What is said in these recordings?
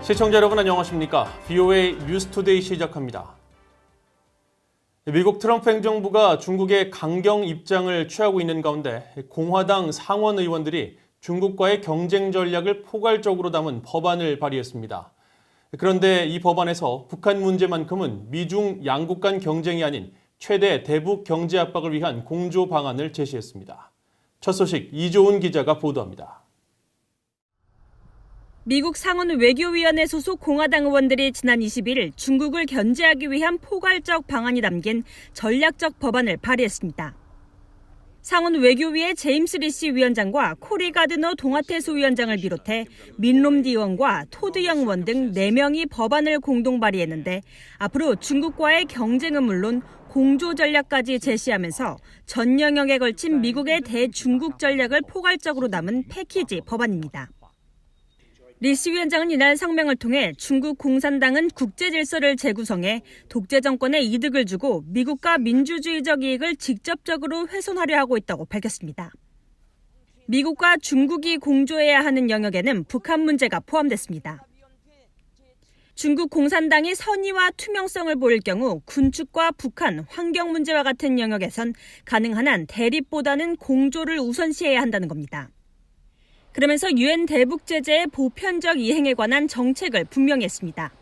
시청자 여러분 안녕하십니까? VOA 뉴스투데이 시작합니다. 미국 트럼프 행정부가 중국의 강경 입장을 취하고 있는 가운데 공화당 상원 의원들이 중국과의 경쟁 전략을 포괄적으로 담은 법안을 발의했습니다. 그런데 이 법안에서 북한 문제만큼은 미중 양국 간 경쟁이 아닌 최대 대북 경제 압박을 위한 공조 방안을 제시했습니다. 첫 소식 이조은 기자가 보도합니다. 미국 상원 외교위원회 소속 공화당 의원들이 지난 21일 중국을 견제하기 위한 포괄적 방안이 담긴 전략적 법안을 발의했습니다. 상원 외교위의 제임스 리시 위원장과 코리 가드너 동아태소 위원장을 비롯해 민롬디 의원과 토드 영 의원 등 4명이 법안을 공동 발의했는데 앞으로 중국과의 경쟁은 물론 공조 전략까지 제시하면서 전 영역에 걸친 미국의 대중국 전략을 포괄적으로 담은 패키지 법안입니다. 리시 위원장은 이날 성명을 통해 중국 공산당은 국제 질서를 재구성해 독재 정권에 이득을 주고 미국과 민주주의적 이익을 직접적으로 훼손하려 하고 있다고 밝혔습니다. 미국과 중국이 공조해야 하는 영역에는 북한 문제가 포함됐습니다. 중국 공산당이 선의와 투명성을 보일 경우 군축과 북한, 환경 문제와 같은 영역에선 가능한 한 대립보다는 공조를 우선시해야 한다는 겁니다. 그러면서 유엔 대북 제재의 보편적 이행에 관한 정책을 분명히 했습니다.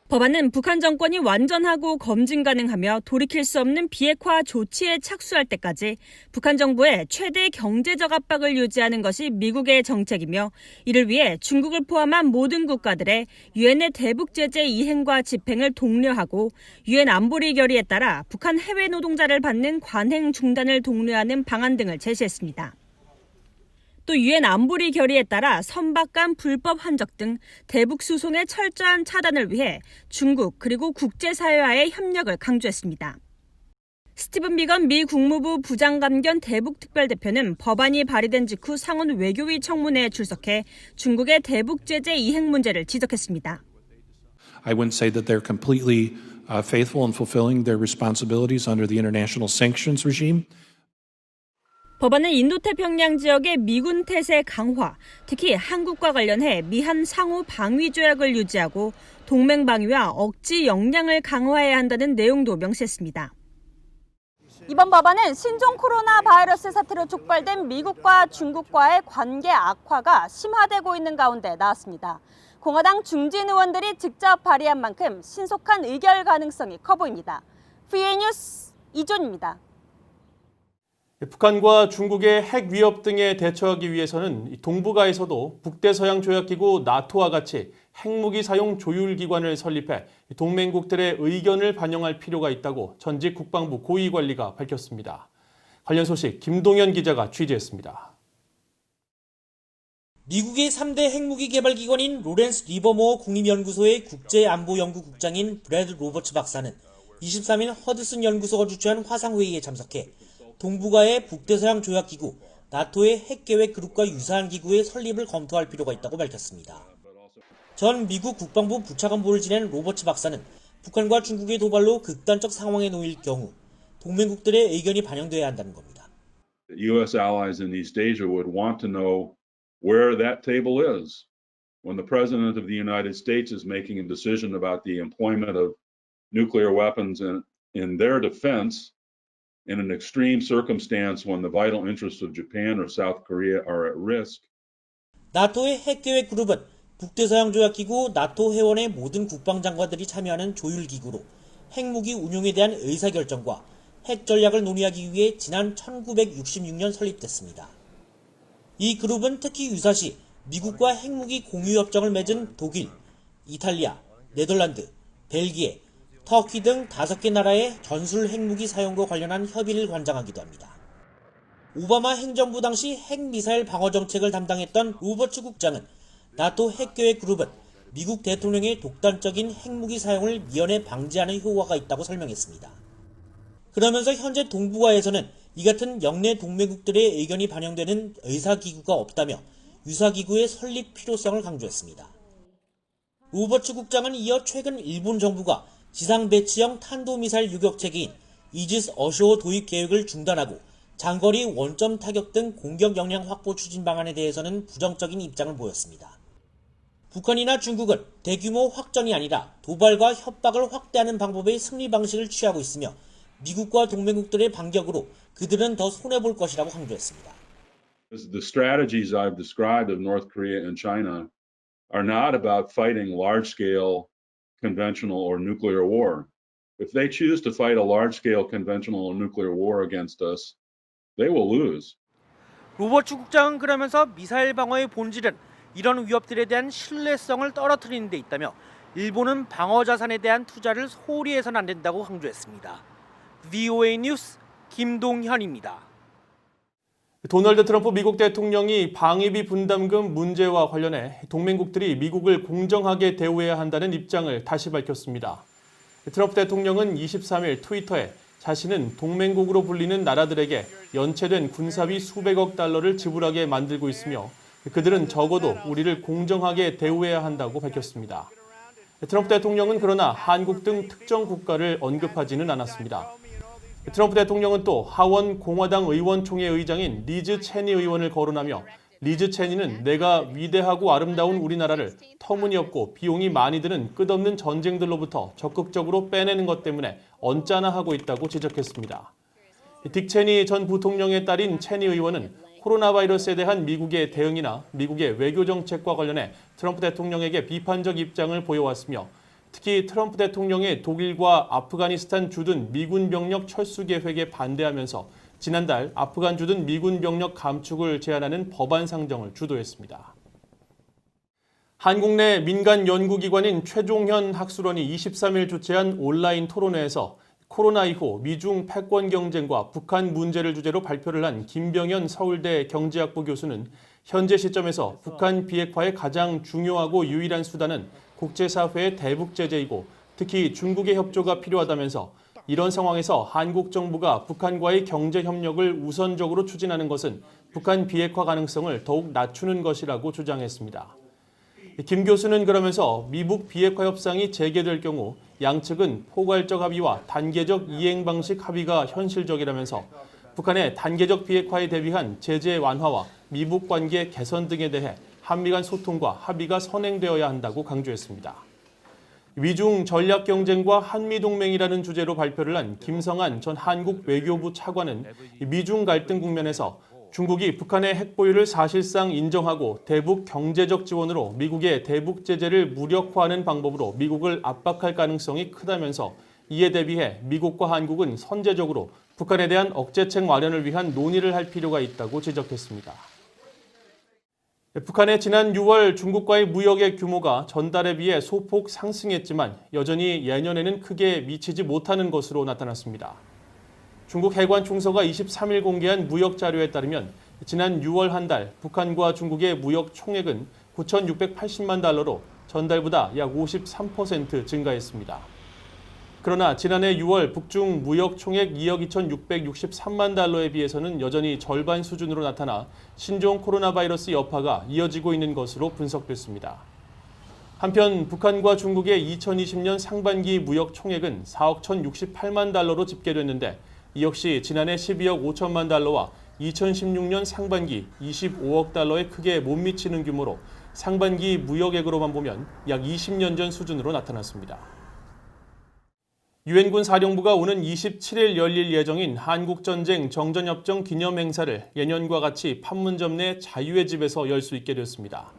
법안은 북한 정권이 완전하고 검증 가능하며 돌이킬 수 없는 비핵화 조치에 착수할 때까지 북한 정부의 최대 경제적 압박을 유지하는 것이 미국의 정책이며 이를 위해 중국을 포함한 모든 국가들의 유엔의 대북 제재 이행과 집행을 독려하고 유엔 안보리 결의에 따라 북한 해외 노동자를 받는 관행 중단을 독려하는 방안 등을 제시했습니다. 또 유엔 안보리 결의에 따라 선박 간 불법 환적 등 대북 수송의 철저한 차단을 위해 중국 그리고 국제사회와의 협력을 강조했습니다. 스티븐 비건 미 국무부 부장관 겸 대북 특별대표는 법안이 발의된 직후 상원 외교위 청문회에 출석해 중국의 대북 제재 이행 문제를 지적했습니다. I wouldn't say that they're completely faithful in fulfilling their responsibilities under the international sanctions regime. 법안은 인도태평양 지역의 미군 태세 강화, 특히 한국과 관련해 미한 상호 방위 조약을 유지하고 동맹 방위와 억지 역량을 강화해야 한다는 내용도 명시했습니다. 이번 법안은 신종 코로나 바이러스 사태로 촉발된 미국과 중국과의 관계 악화가 심화되고 있는 가운데 나왔습니다. 공화당 중진 의원들이 직접 발의한 만큼 신속한 의결 가능성이 커 보입니다. VOA 뉴스 이존입니다. 북한과 중국의 핵 위협 등에 대처하기 위해서는 동북아에서도 북대서양 조약기구 나토와 같이 핵무기 사용 조율 기관을 설립해 동맹국들의 의견을 반영할 필요가 있다고 전직 국방부 고위 관리가 밝혔습니다. 관련 소식 김동현 기자가 취재했습니다. 미국의 3대 핵무기 개발 기관인 로렌스 리버모어 국립연구소의 국제안보연구국장인 브래드 로버츠 박사는 23일 허드슨 연구소가 주최한 화상회의에 참석해 동북아의 북대서양 조약기구 나토의 핵계획 그룹과 유사한 기구의 설립을 검토할 필요가 있다고 밝혔습니다. 전 미국 국방부 부차관보를 지낸 로버츠 박사는 북한과 중국의 도발로 극단적 상황에 놓일 경우 동맹국들의 의견이 반영돼야 한다는 겁니다. U.S. allies in East Asia would want to know where that table is when the President of the United States is making a decision about the employment of nuclear weapons in their defense. In an extreme circumstance when the vital interests of Japan or South Korea are at risk. 나토의 핵계획 그룹은 북대서양 조약기구 나토 회원의 모든 국방장관들이 참여하는 조율기구로 핵무기 운용에 대한 의사결정과 핵 전략을 논의하기 위해 지난 1966년 설립됐습니다. 이 그룹은 특히 유사시 미국과 핵무기 공유협정을 맺은 독일, 이탈리아, 네덜란드, 벨기에, 터키 등 5개 나라의 전술 핵무기 사용과 관련한 협의를 관장하기도 합니다. 오바마 행정부 당시 핵미사일 방어 정책을 담당했던 로버츠 국장은 나토 핵계획 그룹은 미국 대통령의 독단적인 핵무기 사용을 미연에 방지하는 효과가 있다고 설명했습니다. 그러면서 현재 동북아에서는 이 같은 영내 동맹국들의 의견이 반영되는 의사기구가 없다며 유사기구의 설립 필요성을 강조했습니다. 로버츠 국장은 이어 최근 일본 정부가 지상 배치형 탄도미사일 유격체계인 이지스 어쇼어 도입 계획을 중단하고 장거리 원점 타격 등 공격 역량 확보 추진 방안에 대해서는 부정적인 입장을 보였습니다. 북한이나 중국은 대규모 확전이 아니라 도발과 협박을 확대하는 방법의 승리 방식을 취하고 있으며 미국과 동맹국들의 반격으로 그들은 더 손해볼 것이라고 강조했습니다. The strategies I've described of North Korea and China are not about fighting large-scale conventional or nuclear war. If they choose to fight a large-scale conventional or nuclear war against us, they will lose. 로버츠 국장은 그러면서 미사일 방어의 본질은 이런 위협들에 대한 신뢰성을 떨어뜨리는 데 있다며 일본은 방어 자산에 대한 투자를 소홀히 해서는 안 된다고 강조했습니다. VOA 뉴스 김동현입니다. 도널드 트럼프 미국 대통령이 방위비 분담금 문제와 관련해 동맹국들이 미국을 공정하게 대우해야 한다는 입장을 다시 밝혔습니다. 트럼프 대통령은 23일 트위터에 자신은 동맹국으로 불리는 나라들에게 연체된 군사비 수백억 달러를 지불하게 만들고 있으며 그들은 적어도 우리를 공정하게 대우해야 한다고 밝혔습니다. 트럼프 대통령은 그러나 한국 등 특정 국가를 언급하지는 않았습니다. 트럼프 대통령은 또 하원 공화당 의원총회 의장인 리즈 체니 의원을 거론하며 리즈 체니는 내가 위대하고 아름다운 우리나라를 터무니없고 비용이 많이 드는 끝없는 전쟁들로부터 적극적으로 빼내는 것 때문에 언짢아하고 있다고 지적했습니다. 딕 체니 전 부통령의 딸인 체니 의원은 코로나 바이러스에 대한 미국의 대응이나 미국의 외교 정책과 관련해 트럼프 대통령에게 비판적 입장을 보여왔으며 특히 트럼프 대통령의 독일과 아프가니스탄 주둔 미군 병력 철수 계획에 반대하면서 지난달 아프간 주둔 미군 병력 감축을 제한하는 법안 상정을 주도했습니다. 한국 내 민간 연구기관인 최종현 학술원이 23일 주최한 온라인 토론회에서 코로나 이후 미중 패권 경쟁과 북한 문제를 주제로 발표를 한 김병현 서울대 경제학부 교수는 현재 시점에서 북한 비핵화의 가장 중요하고 유일한 수단은 국제사회의 대북 제재이고 특히 중국의 협조가 필요하다면서 이런 상황에서 한국 정부가 북한과의 경제 협력을 우선적으로 추진하는 것은 북한 비핵화 가능성을 더욱 낮추는 것이라고 주장했습니다. 김 교수는 그러면서 미북 비핵화 협상이 재개될 경우 양측은 포괄적 합의와 단계적 이행 방식 합의가 현실적이라면서 북한의 단계적 비핵화에 대비한 제재 완화와 미북 관계 개선 등에 대해 한미 간 소통과 합의가 선행되어야 한다고 강조했습니다. 위중 전략 경쟁과 한미 동맹이라는 주제로 발표를 한 김성한 전 한국 외교부 차관은 미중 갈등 국면에서 중국이 북한의 핵 보유를 사실상 인정하고 대북 경제적 지원으로 미국의 대북 제재를 무력화하는 방법으로 미국을 압박할 가능성이 크다면서 이에 대비해 미국과 한국은 선제적으로 북한에 대한 억제책 마련을 위한 논의를 할 필요가 있다고 지적했습니다. 북한의 지난 6월 중국과의 무역의 규모가 전달에 비해 소폭 상승했지만 여전히 예년에는 크게 미치지 못하는 것으로 나타났습니다. 중국 해관총서가 23일 공개한 무역 자료에 따르면 지난 6월 한 달 북한과 중국의 무역 총액은 9,680만 달러로 전달보다 약 53% 증가했습니다. 그러나 지난해 6월 북중 무역 총액 2억 2,663만 달러에 비해서는 여전히 절반 수준으로 나타나 신종 코로나 바이러스 여파가 이어지고 있는 것으로 분석됐습니다. 한편 북한과 중국의 2020년 상반기 무역 총액은 4억 1,068만 달러로 집계됐는데 이 역시 지난해 12억 5천만 달러와 2016년 상반기 25억 달러에 크게 못 미치는 규모로 상반기 무역액으로만 보면 약 20년 전 수준으로 나타났습니다. 유엔군 사령부가 오는 27일 열릴 예정인 한국전쟁 정전협정 기념행사를 예년과 같이 판문점 내 자유의 집에서 열 수 있게 됐습니다.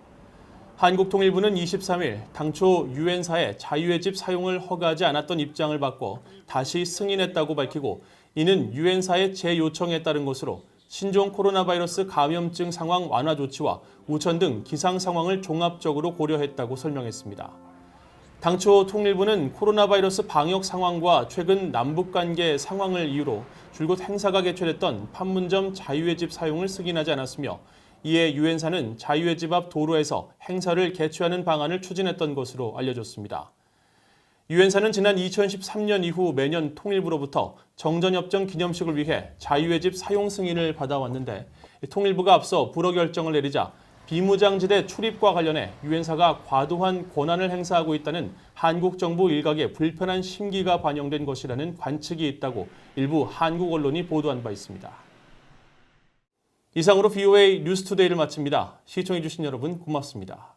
한국통일부는 23일 당초 유엔사의 자유의 집 사용을 허가하지 않았던 입장을 바꿔 다시 승인했다고 밝히고 이는 유엔사의 재요청에 따른 것으로 신종 코로나 바이러스 감염증 상황 완화 조치와 우천 등 기상 상황을 종합적으로 고려했다고 설명했습니다. 당초 통일부는 코로나 바이러스 방역 상황과 최근 남북 관계 상황을 이유로 줄곧 행사가 개최됐던 판문점 자유의 집 사용을 승인하지 않았으며 이에 유엔사는 자유의 집 앞 도로에서 행사를 개최하는 방안을 추진했던 것으로 알려졌습니다. 유엔사는 지난 2013년 이후 매년 통일부로부터 정전협정 기념식을 위해 자유의 집 사용 승인을 받아왔는데 통일부가 앞서 불허 결정을 내리자 비무장지대 출입과 관련해 유엔사가 과도한 권한을 행사하고 있다는 한국 정부 일각의 불편한 심기가 반영된 것이라는 관측이 있다고 일부 한국 언론이 보도한 바 있습니다. 이상으로 VOA 뉴스투데이를 마칩니다. 시청해주신 여러분 고맙습니다.